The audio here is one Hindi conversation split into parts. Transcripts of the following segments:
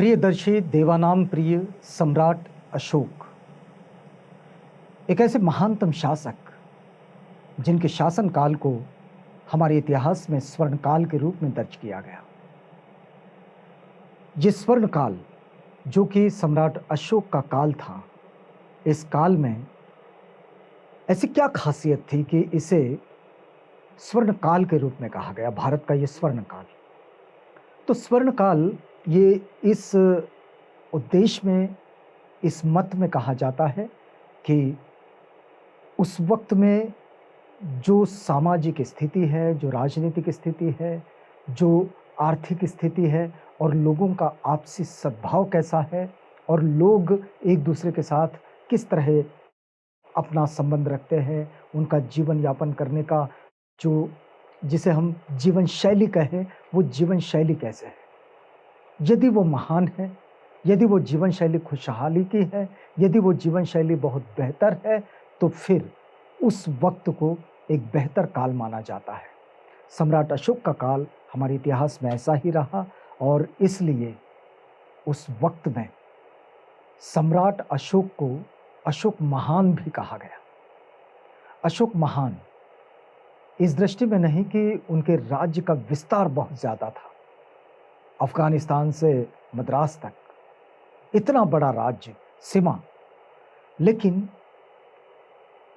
प्रियदर्शी देवानाम प्रिय सम्राट अशोक एक ऐसे महानतम शासक जिनके शासन काल को हमारे इतिहास में स्वर्ण काल के रूप में दर्ज किया गया। ये स्वर्ण काल जो कि सम्राट अशोक का काल था, इस काल में ऐसी क्या खासियत थी कि इसे स्वर्ण काल के रूप में कहा गया, भारत का ये स्वर्ण काल। तो स्वर्ण काल ये इस उद्देश्य में, इस मत में कहा जाता है कि उस वक्त में जो सामाजिक स्थिति है, जो राजनीतिक स्थिति है, जो आर्थिक स्थिति है और लोगों का आपसी सद्भाव कैसा है और लोग एक दूसरे के साथ किस तरह अपना संबंध रखते हैं, उनका जीवन यापन करने का जो जिसे हम जीवन शैली कहें, वो जीवन शैली कैसे है। यदि वो महान है, यदि वो जीवन शैली खुशहाली की है, यदि वो जीवन शैली बहुत बेहतर है, तो फिर उस वक्त को एक बेहतर काल माना जाता है। सम्राट अशोक का काल हमारे इतिहास में ऐसा ही रहा और इसलिए उस वक्त में सम्राट अशोक को अशोक महान भी कहा गया। अशोक महान इस दृष्टि में नहीं कि उनके राज्य का विस्तार बहुत ज़्यादा था, अफगानिस्तान से मद्रास तक इतना बड़ा राज्य सीमा, लेकिन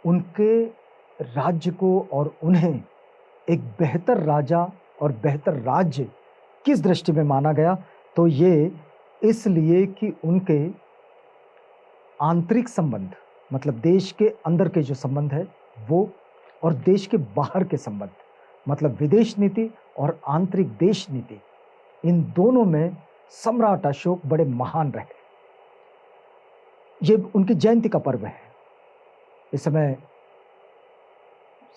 उनके राज्य को और उन्हें एक बेहतर राजा और बेहतर राज्य किस दृष्टि में माना गया, तो ये इसलिए कि उनके आंतरिक संबंध, मतलब देश के अंदर के जो संबंध है वो, और देश के बाहर के संबंध, मतलब विदेश नीति और आंतरिक देश नीति, इन दोनों में सम्राट अशोक बड़े महान रहे। ये उनकी जयंती का पर्व है। इस समय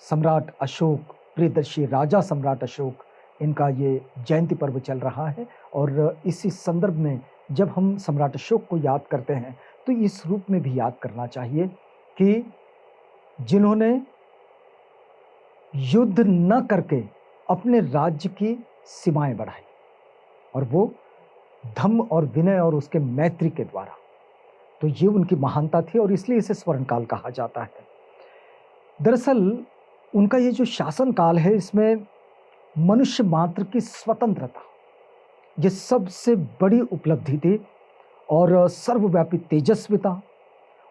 सम्राट अशोक, प्रियदर्शी राजा सम्राट अशोक, इनका ये जयंती पर्व चल रहा है और इसी संदर्भ में जब हम सम्राट अशोक को याद करते हैं तो इस रूप में भी याद करना चाहिए कि जिन्होंने युद्ध न करके अपने राज्य की सीमाएं बढ़ाई, और वो धम्म और विनय और उसके मैत्री के द्वारा। तो ये उनकी महानता थी और इसलिए इसे स्वर्णकाल कहा जाता है। दरअसल उनका ये जो शासन काल है, इसमें मनुष्य मात्र की स्वतंत्रता ये सबसे बड़ी उपलब्धि थी और सर्वव्यापी तेजस्विता,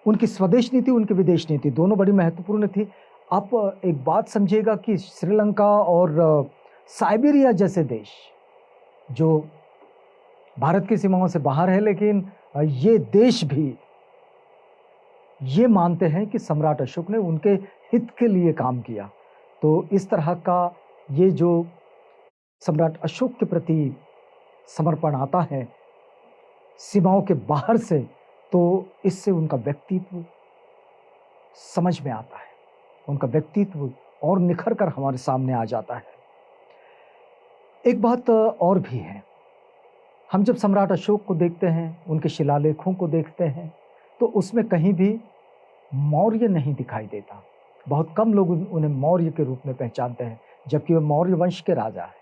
उनकी स्वदेश नीति, उनकी विदेश नीति दोनों बड़ी महत्वपूर्ण थी। आप एक बात समझिएगा कि श्रीलंका और साइबेरिया जैसे देश जो भारत की सीमाओं से बाहर है, लेकिन ये देश भी ये मानते हैं कि सम्राट अशोक ने उनके हित के लिए काम किया। तो इस तरह का ये जो सम्राट अशोक के प्रति समर्पण आता है सीमाओं के बाहर से, तो इससे उनका व्यक्तित्व समझ में आता है, उनका व्यक्तित्व और निखर कर हमारे सामने आ जाता है। एक बात और भी है, हम जब सम्राट अशोक को देखते हैं, उनके शिलालेखों को देखते हैं, तो उसमें कहीं भी मौर्य नहीं दिखाई देता। बहुत कम लोग उन्हें मौर्य के रूप में पहचानते हैं, जबकि वे मौर्य वंश के राजा हैं।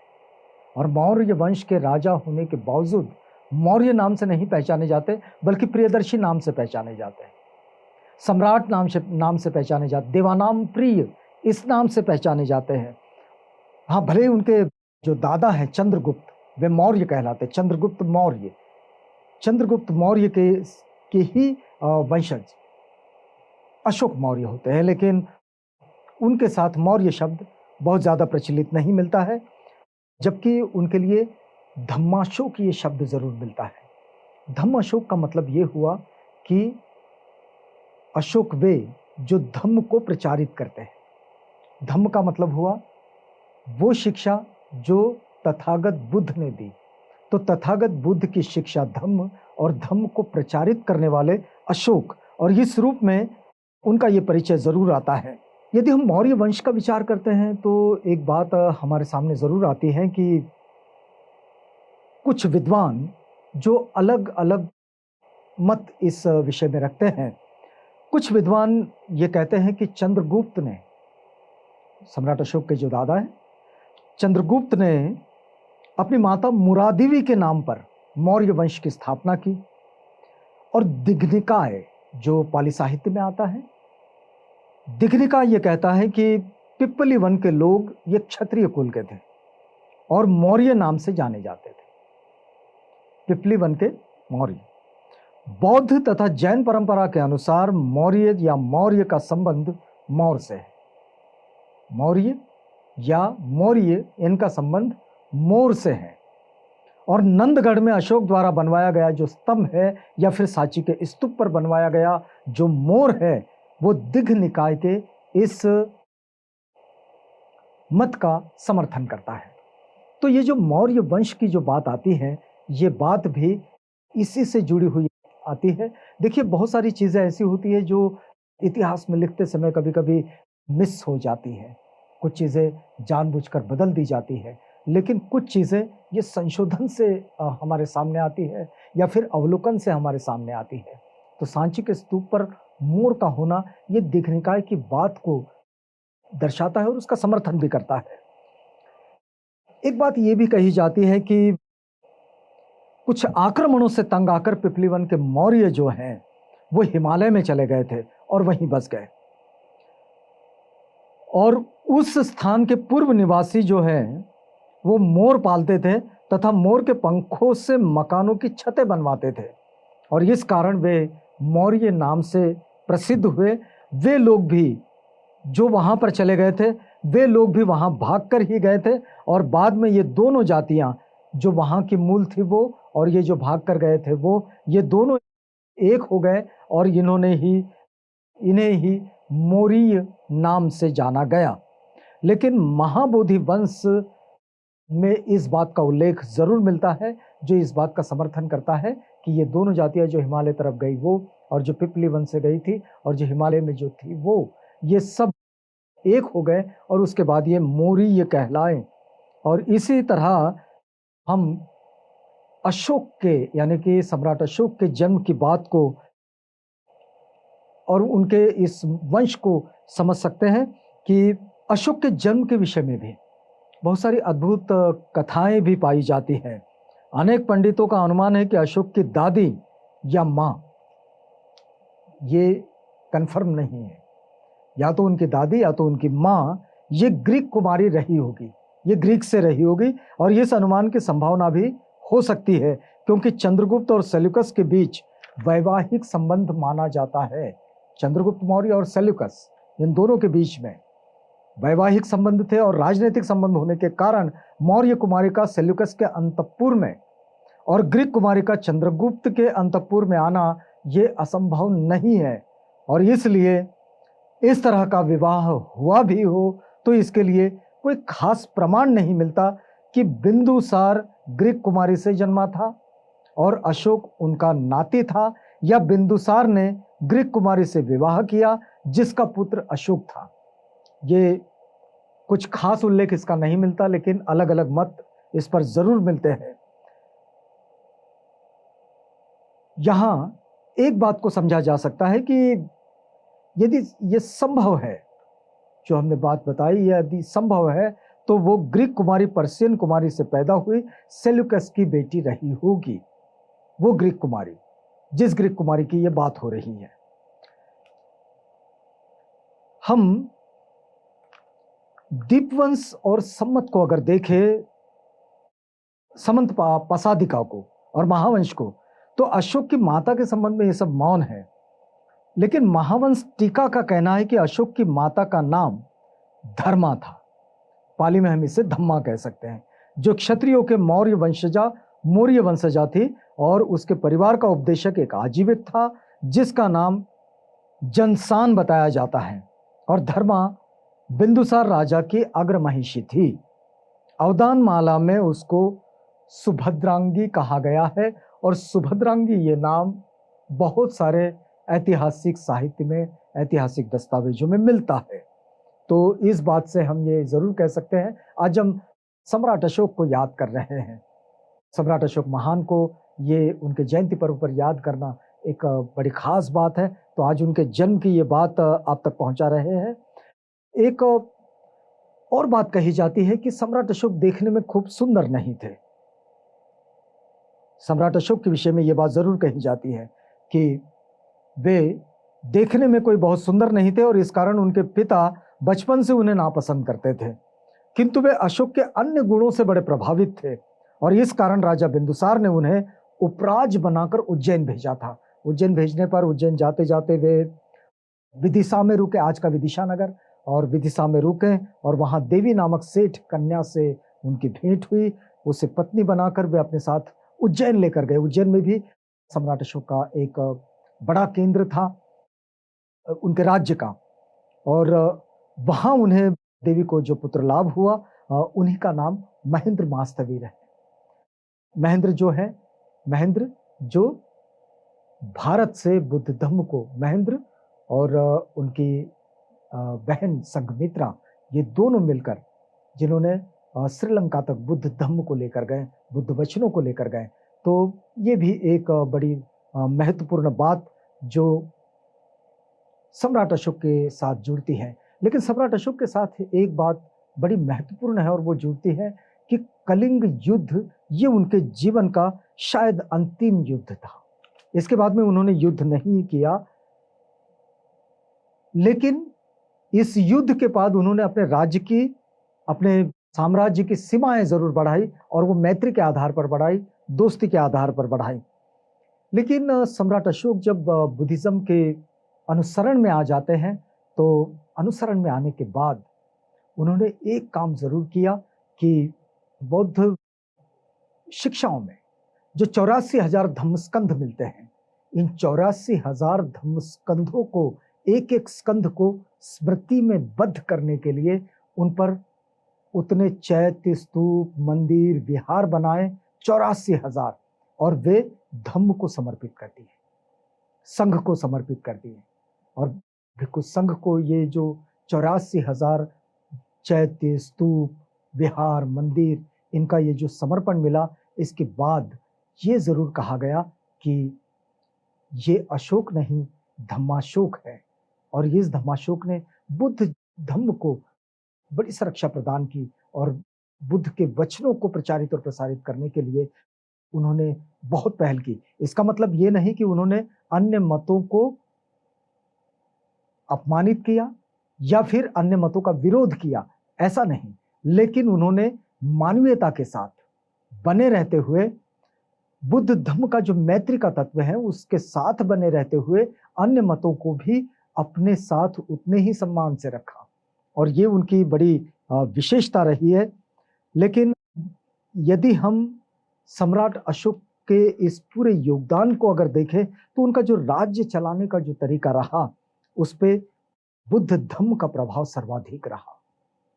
और मौर्य वंश के राजा होने के बावजूद मौर्य नाम से नहीं पहचाने जाते, बल्कि प्रियदर्शी नाम से पहचाने जाते हैं, सम्राट नाम से पहचाने जाते, देवानाम प्रिय इस नाम से पहचाने जाते हैं। हाँ, भले उनके जो दादा हैं चंद्रगुप्त, वे मौर्य कहलाते, चंद्रगुप्त मौर्य, चंद्रगुप्त मौर्य के ही वंशज अशोक मौर्य होते हैं, लेकिन उनके साथ मौर्य शब्द बहुत ज़्यादा प्रचलित नहीं मिलता है, जबकि उनके लिए धम्माशोक ये शब्द ज़रूर मिलता है। धम्माशोक का मतलब ये हुआ कि अशोक वे जो धम्म को प्रचारित करते हैं। धम्म का मतलब हुआ वो शिक्षा जो तथागत बुद्ध ने दी। तो तथागत बुद्ध की शिक्षा धम्म, और धम्म को प्रचारित करने वाले अशोक, और इस रूप में उनका ये परिचय ज़रूर आता है। यदि हम मौर्य वंश का विचार करते हैं तो एक बात हमारे सामने ज़रूर आती है कि कुछ विद्वान जो अलग अलग मत इस विषय में रखते हैं, कुछ विद्वान ये कहते हैं कि चंद्रगुप्त ने, सम्राट अशोक के जो दादा हैं, चंद्रगुप्त ने अपनी माता मुरादेवी के नाम पर मौर्य वंश की स्थापना की। और दिघनिकाय जो पाली साहित्य में आता है, दिघनिकाय ये कहता है कि पिप्पली वन के लोग ये क्षत्रिय कुल के थे और मौर्य नाम से जाने जाते थे। पिप्पली वन के मौर्य। बौद्ध तथा जैन परंपरा के अनुसार मौर्य या मौर्य का संबंध मौर से है। मौर्य या मौर्य इनका संबंध मोर से है। और नंदगढ़ में अशोक द्वारा बनवाया गया जो स्तंभ है या फिर सांची के स्तूप पर बनवाया गया जो मोर है वो दिघनिकाय के इस मत का समर्थन करता है। तो ये जो मौर्य वंश की जो बात आती है ये बात भी इसी से जुड़ी हुई आती है। देखिए बहुत सारी चीज़ें ऐसी होती है जो इतिहास में लिखते समय कभी कभी मिस हो जाती है, कुछ चीज़ें जानबूझकर बदल दी जाती है, लेकिन कुछ चीज़ें ये संशोधन से हमारे सामने आती है या फिर अवलोकन से हमारे सामने आती है। तो सांची के स्तूप पर मोर का होना ये दिघनिकाय की बात को दर्शाता है और उसका समर्थन भी करता है। एक बात ये भी कही जाती है कि कुछ आक्रमणों से तंग आकर पिपली वन के मौर्य जो हैं वो हिमालय में चले गए थे और वहीं बस गए। और उस स्थान के पूर्व निवासी जो हैं वो मोर पालते थे तथा मोर के पंखों से मकानों की छतें बनवाते थे और इस कारण वे मौर्य नाम से प्रसिद्ध हुए। वे लोग भी जो वहाँ पर चले गए थे वे लोग भी वहाँ भागकर ही गए थे और बाद में ये दोनों जातियाँ जो वहाँ की मूल थी वो और ये जो भाग कर गए थे वो ये दोनों एक हो गए और इन्हें ही मौर्य नाम से जाना गया। लेकिन महाबोधि वंश में इस बात का उल्लेख जरूर मिलता है जो इस बात का समर्थन करता है कि ये दोनों जातियां जो हिमालय तरफ गई वो और जो पिपली वन से गई थी और जो हिमालय में जो थी वो ये सब एक हो गए और उसके बाद ये मौर्य कहलाए। और इसी तरह हम अशोक के यानी कि सम्राट अशोक के जन्म की बात को और उनके इस वंश को समझ सकते हैं कि अशोक के जन्म के विषय में भी बहुत सारी अद्भुत कथाएं भी पाई जाती हैं। अनेक पंडितों का अनुमान है कि अशोक की दादी या माँ, ये कन्फर्म नहीं है, या तो उनकी दादी या तो उनकी माँ ये ग्रीक कुमारी रही होगी, ये ग्रीक से रही होगी। और इस अनुमान की संभावना भी हो सकती है क्योंकि चंद्रगुप्त और सेल्यूकस के बीच वैवाहिक संबंध माना जाता है। चंद्रगुप्त मौर्य और सेल्यूकस इन दोनों के बीच में वैवाहिक संबंध थे और राजनीतिक संबंध होने के कारण मौर्य कुमारी का सेल्यूकस के अंतपुर में और ग्रीक कुमारी का चंद्रगुप्त के अंतपुर में आना ये असंभव नहीं है। और इसलिए इस तरह का विवाह हुआ भी हो तो इसके लिए कोई खास प्रमाण नहीं मिलता कि बिंदुसार ग्रीक कुमारी से जन्मा था और अशोक उनका नाती था या बिंदुसार ने ग्रीक कुमारी से विवाह किया जिसका पुत्र अशोक था। ये कुछ खास उल्लेख इसका नहीं मिलता, लेकिन अलग अलग मत इस पर जरूर मिलते हैं। यहां एक बात को समझा जा सकता है कि यदि ये संभव है, जो हमने बात बताई, यदि संभव है तो वो ग्रीक कुमारी पर्शियन कुमारी से पैदा हुई सेल्यूकस की बेटी रही होगी। वो ग्रीक कुमारी, जिस ग्रीक कुमारी की ये बात हो रही है। हम दीपवंश और सम्मत को अगर देखें, समंत पसादिका को और महावंश को, तो अशोक की माता के संबंध में ये सब मौन है। लेकिन महावंश टीका का कहना है कि अशोक की माता का नाम धर्मा था। पाली में हम इसे धम्मा कह सकते हैं, जो क्षत्रियों के मौर्य वंशजा थी और उसके परिवार का उपदेशक एक आजीविक था जिसका नाम जनसान बताया जाता है। और धर्मा बिंदुसार राजा की अग्रमहिषी थी। अवदान माला में उसको सुभद्रांगी कहा गया है और सुभद्रांगी ये नाम बहुत सारे ऐतिहासिक साहित्य में, ऐतिहासिक दस्तावेजों में मिलता है। तो इस बात से हम ये जरूर कह सकते हैं, आज हम सम्राट अशोक को याद कर रहे हैं। सम्राट अशोक महान को ये उनके जयंती पर्व पर याद करना एक बड़ी खास बात है। तो आज उनके जन्म की ये बात आप तक पहुंचा रहे हैं। एक और बात कही जाती है कि सम्राट अशोक देखने में खूब सुंदर नहीं थे। सम्राट अशोक के विषय में ये बात जरूर कही जाती है कि वे देखने में कोई बहुत सुंदर नहीं थे और इस कारण उनके पिता बचपन से उन्हें नापसंद करते थे, किंतु वे अशोक के अन्य गुणों से बड़े प्रभावित थे और इस कारण राजा बिंदुसार ने उन्हें उपराज बनाकर उज्जैन भेजा था। उज्जैन भेजने पर उज्जैन जाते जाते वे विदिशा में रुके, आज का विदिशा नगर, और विदिशा में रुके और वहां देवी नामक सेठ कन्या से उनकी भेंट हुई। उसे पत्नी बनाकर वे अपने साथ उज्जैन लेकर गए। उज्जैन में भी सम्राट अशोक का एक बड़ा केंद्र था उनके राज्य का, और वहां उन्हें देवी को जो पुत्र लाभ हुआ उन्हीं का नाम महेंद्र मास्तवीर है। महेंद्र जो है, महेंद्र जो भारत से बुद्ध धम्म को, महेंद्र और उनकी बहन संघमित्रा, ये दोनों मिलकर जिन्होंने श्रीलंका तक बुद्ध धम्म को लेकर गए, बुद्ध वचनों को लेकर गए। तो ये भी एक बड़ी महत्वपूर्ण बात जो सम्राट अशोक के साथ जुड़ती है। लेकिन सम्राट अशोक के साथ एक बात बड़ी महत्वपूर्ण है और वो जुड़ती है कि कलिंग युद्ध ये उनके जीवन का शायद अंतिम युद्ध था। इसके बाद में उन्होंने युद्ध नहीं किया, लेकिन इस युद्ध के बाद उन्होंने अपने राज्य की, अपने साम्राज्य की सीमाएं जरूर बढ़ाई और वो मैत्री के आधार पर बढ़ाई, दोस्ती के आधार पर बढ़ाई। लेकिन सम्राट अशोक जब बुद्धिज्म के अनुसरण में आ जाते हैं तो अनुसरण में आने के बाद उन्होंने एक काम जरूर किया कि बौद्ध शिक्षाओं में जो 84,000 धम्मस्कंध मिलते हैं, इन 84,000 धम्मस्कंधों को, एक एक स्कंध को स्मृति में बद्ध करने के लिए उन पर उतने चैत्य, स्तूप, मंदिर, विहार बनाए 84,000, और वे धम्म को समर्पित कर दिए, संघ को समर्पित कर दिए। और भिक्खु संघ को ये जो 84,000 चैत्य, स्तूप, विहार, मंदिर, इनका ये जो समर्पण मिला, इसके बाद ये जरूर कहा गया कि ये अशोक नहीं, धम्माशोक है। और इस धम्माशोक ने बुद्ध धम्म को बड़ी सुरक्षा प्रदान की और बुद्ध के वचनों को प्रचारित और प्रसारित करने के लिए उन्होंने बहुत पहल की। इसका मतलब ये नहीं कि उन्होंने अन्य मतों को अपमानित किया या फिर अन्य मतों का विरोध किया, ऐसा नहीं, लेकिन उन्होंने मानवीयता के साथ बने रहते हुए, बुद्ध धम्म का जो मैत्री का तत्व है उसके साथ बने रहते हुए अन्य मतों को भी अपने साथ उतने ही सम्मान से रखा, और ये उनकी बड़ी विशेषता रही है। लेकिन यदि हम सम्राट अशोक के इस पूरे योगदान को अगर देखें तो उनका जो राज्य चलाने का जो तरीका रहा, उस पे बुद्ध धम्म का प्रभाव सर्वाधिक रहा।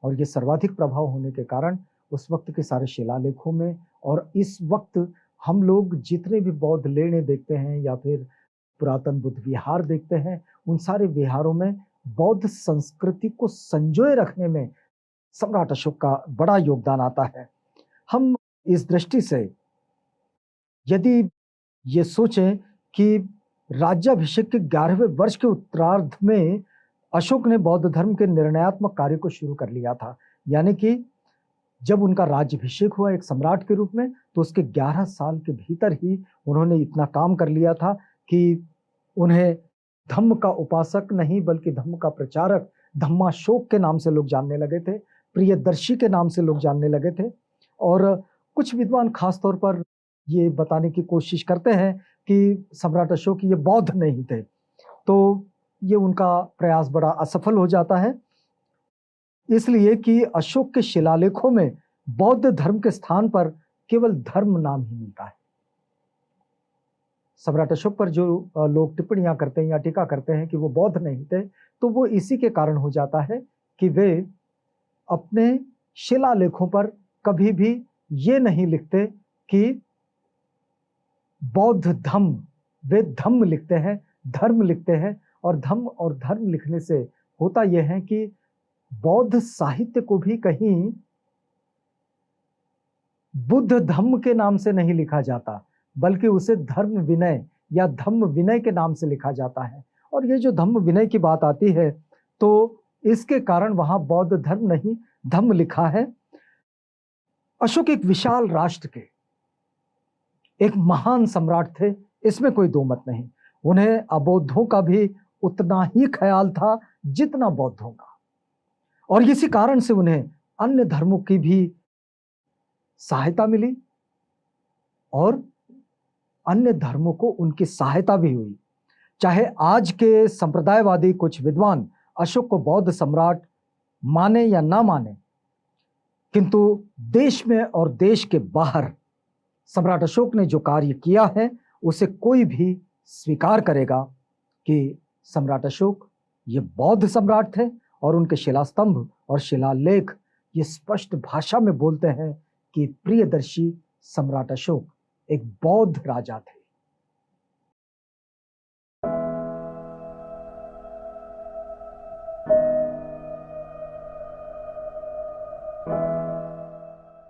और ये सर्वाधिक प्रभाव होने के कारण उस वक्त के सारे शिलालेखों में, और इस वक्त हम लोग जितने भी बौद्ध लेणे देखते हैं या फिर पुरातन बुद्ध विहार देखते हैं, उन सारे विहारों में बौद्ध संस्कृति को संजोए रखने में सम्राट अशोक का बड़ा योगदान आता है। हम इस दृष्टि से यदि ये सोचें कि राज्याभिषेक के 11वें वर्ष के उत्तरार्ध में अशोक ने बौद्ध धर्म के निर्णयात्मक कार्य को शुरू कर लिया था, यानी कि जब उनका राज्याभिषेक हुआ एक सम्राट के रूप में, तो उसके 11 साल के भीतर ही उन्होंने इतना काम कर लिया था कि उन्हें धम्म का उपासक नहीं बल्कि धम्म का प्रचारक, धम्माशोक के नाम से लोग जानने लगे थे, प्रियदर्शी के नाम से लोग जानने लगे थे। और कुछ विद्वान खास तौर पर ये बताने की कोशिश करते हैं कि सम्राट अशोक ये बौद्ध नहीं थे, तो ये उनका प्रयास बड़ा असफल हो जाता है, इसलिए कि अशोक के शिलालेखों में बौद्ध धर्म के स्थान पर केवल धर्म नाम ही मिलता है। सम्राट अशोक पर जो लोग टिप्पणियां करते हैं या टीका करते हैं कि वो बौद्ध नहीं थे, तो वो इसी के कारण हो जाता है कि वे अपने शिलालेखों पर कभी भी ये नहीं लिखते कि बौद्ध धम्म, वे धम्म लिखते हैं, धर्म लिखते हैं। और धम्म और धर्म लिखने से होता यह है कि बौद्ध साहित्य को भी कहीं बुद्ध धम्म के नाम से नहीं लिखा जाता, बल्कि उसे धर्म विनय या धम्म विनय के नाम से लिखा जाता है। और ये जो धम्म विनय की बात आती है, तो इसके कारण वहां बौद्ध धर्म नहीं, धम्म लिखा है। अशोक एक विशाल राष्ट्र के, एक महान सम्राट थे, इसमें कोई दो मत नहीं। उन्हें अबौद्धों का भी उतना ही ख्याल था जितना बौद्धों का, और इसी कारण से उन्हें अन्य धर्मों की भी सहायता मिली और अन्य धर्मों को उनकी सहायता भी हुई। चाहे आज के संप्रदायवादी कुछ विद्वान अशोक को बौद्ध सम्राट माने या ना माने, किंतु देश में और देश के बाहर सम्राट अशोक ने जो कार्य किया है उसे कोई भी स्वीकार करेगा कि सम्राट अशोक ये बौद्ध सम्राट थे, और उनके शिलास्तंभ और शिलालेख ये स्पष्ट भाषा में बोलते हैं कि प्रियदर्शी सम्राट अशोक एक बौद्ध राजा थे।